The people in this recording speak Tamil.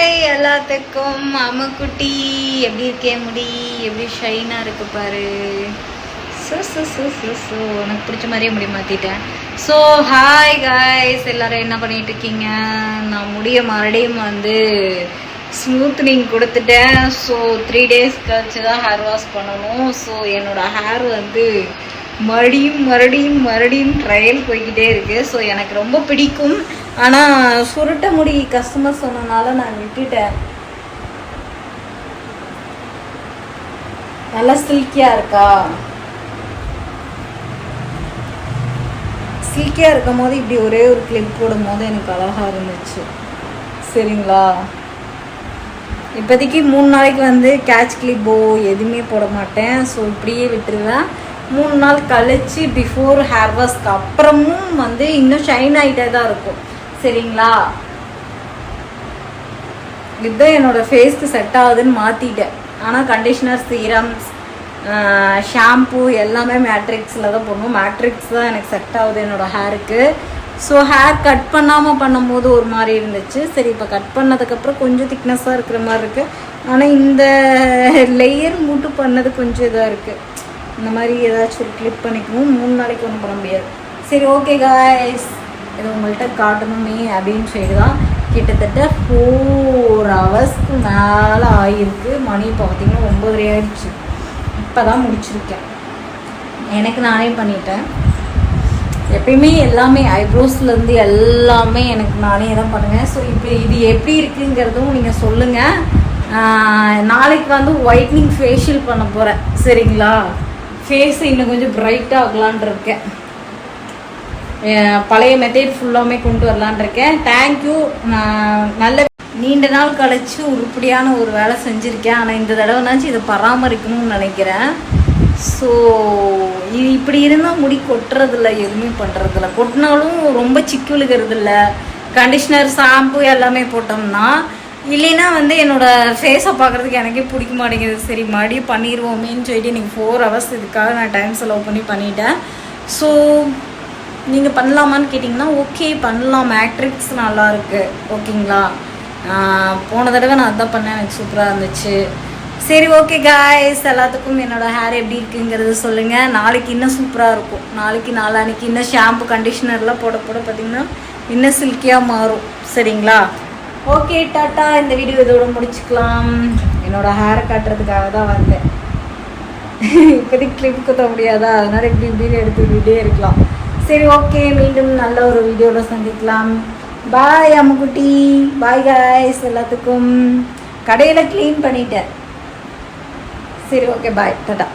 ஹாய் எல்லாத்துக்கும். அம்முக்குட்டி எப்படி இருக்கேன்? முடி எப்படி ஷைனாக இருக்கு பாரு. ஸோ உனக்கு பிடிச்ச மாதிரியே முடி மாற்றிட்டேன். ஸோ ஹாய் காய்ஸ், எல்லோரும் என்ன பண்ணிட்டு இருக்கீங்க? நான் முடிய மறுபடியும் ஸ்மூத்னிங் கொடுத்துட்டேன். ஸோ 3 days கழிச்சு தான் ஹேர் வாஷ் பண்ணணும். ஸோ என்னோடய ஹேர் மறுபடியும் ட்ரையல் போய்கிட்டே இருக்குது. ஸோ எனக்கு ரொம்ப பிடிக்கும். ஆனால் சுருட்ட முடி கஸ்டமர் சொன்னனால நான் விட்டுட்டேன். நல்லா சில்கியாக இருக்கா? சில்கியாக இருக்கும் போது இப்படி ஒரே ஒரு கிளிப் போடும் போது எனக்கு அழகாக இருந்துச்சு. சரிங்களா? இப்போதைக்கு 3 நாளைக்கு கேட்ச் கிளிப்போ எதுவுமே போட மாட்டேன். ஸோ இப்படியே விட்டுருவேன். 3 நாள் கழிச்சு பிஃபோர் ஹேர் வாஷ்க்கு அப்புறமும் இன்னும் ஷைன் ஆகிட்டே தான் இருக்கும். சரிங்களா? இதுதான் என்னோட ஃபேஸ்க்கு செட் ஆகுதுன்னு மாற்றிட்டேன். ஆனால் கண்டிஷ்னர், சீரம்ஸ், ஷாம்பூ எல்லாமே மேட்ரிக்ஸில் தான் போடணும். மேட்ரிக்ஸ் தான் எனக்கு செட் ஆகுது என்னோடய ஹேருக்கு. ஸோ ஹேர் கட் பண்ணாமல் பண்ணும்போது ஒரு மாதிரி இருந்துச்சு. சரி, இப்போ கட் பண்ணதுக்கப்புறம் கொஞ்சம் திக்னஸாக இருக்கிற மாதிரி இருக்குது. ஆனால் இந்த லேயர் மூட்டு பண்ணது கொஞ்சம் இதாக இருக்குது. இந்த மாதிரி ஏதாச்சும் ஒரு கிளிப் பண்ணிக்கணும். 3 நாளைக்கு ஒன்றும் பண்ண முடியாது. சரி, ஓகே காய்ஸ், இது உங்கள்கிட்ட காட்டணுமே அப்படின்னு சொல்லி தான் கிட்டத்தட்ட 4 hours மேலே ஆகிருக்கு. மணி இப்போ பார்த்திங்கன்னா 9:30 ஆயிடுச்சு. இப்போ தான் முடிச்சிருக்கேன். எனக்கு நானே பண்ணிட்டேன். எப்பயுமே எல்லாமே ஐப்ரோஸ்லேருந்து எல்லாமே எனக்கு நானே தான் பண்ணுவேன். ஸோ இப்போ இது எப்படி இருக்குங்கிறதும் நீங்கள் சொல்லுங்கள். நாளைக்கு ஒயிட்னிங் ஃபேஷியல் பண்ண போகிறேன். சரிங்களா? ஃபேஸ் இன்னும் கொஞ்சம் பிரைட்டாக ஆகலான் இருக்கேன். பழைய மெத்தட் ஃபுல்லாமே கொண்டு வரலான் இருக்கேன். தேங்க்யூ. நல்ல நீண்ட நாள் கழிச்சு உருப்படியான ஒரு வேலை செஞ்சுருக்கேன். ஆனால் இந்த தடவைனாச்சும் இதை பராமரிக்கணும்னு நினைக்கிறேன். ஸோ இது இப்படி இருந்தால் முடி கொட்டுறதில்ல, எதுவுமே பண்ணுறதில்ல. கொட்டினாலும் ரொம்ப சிக்கு விழுகிறதில்ல. கண்டிஷ்னர், ஷாம்பு எல்லாமே போட்டோம்னா. இல்லைன்னா என்னோடய ஃபேஸை பார்க்குறதுக்கு எனக்கே பிடிக்க மாட்டேங்குது. சரி, மறுபடியும் பண்ணிடுவோமேன்னு சொல்லிட்டு இன்றைக்கி 4 hours இதுக்காக நான் டைம் செலவு பண்ணிட்டேன். ஸோ நீங்கள் பண்ணலாமான்னு கேட்டிங்கன்னா ஓகே, பண்ணலாம். மேட்ரிக்ஸ் நல்லாயிருக்கு. ஓகேங்களா? போன தடவை நான் அதான் பண்ணேன், எனக்கு சூப்பராக இருந்துச்சு. சரி, ஓகே காய்ஸ், எல்லாத்துக்கும் என்னோடய ஹேர் எப்படி இருக்குங்கிறது சொல்லுங்கள். நாளைக்கு இன்னும் சூப்பராக இருக்கும். நாளைக்கு இன்னும் ஷாம்பு, கண்டிஷ்னர்லாம் போட பார்த்திங்கன்னா இன்னும் சில்கியாக மாறும். சரிங்களா? Okay, tata. இந்த வீடியோ இதோட முடிச்சுக்கலாம். என்னோடய ஹேரை காட்டுறதுக்காக தான் வந்தேன். இப்போதைக்கு கிளிப் குத்த முடியாதா? அதனால் இப்படி எடுத்துக்கிட்டே இருக்கலாம். சரி, ஓகே, மீண்டும் நல்ல ஒரு வீடியோவில் சந்திக்கலாம். பாய் அம்முக்குட்டி. பாய் காய்ஸ் எல்லாத்துக்கும். கடையில் க்ளீன் பண்ணிட்டேன். சரி, ஓகே, பாய், டாட்டா.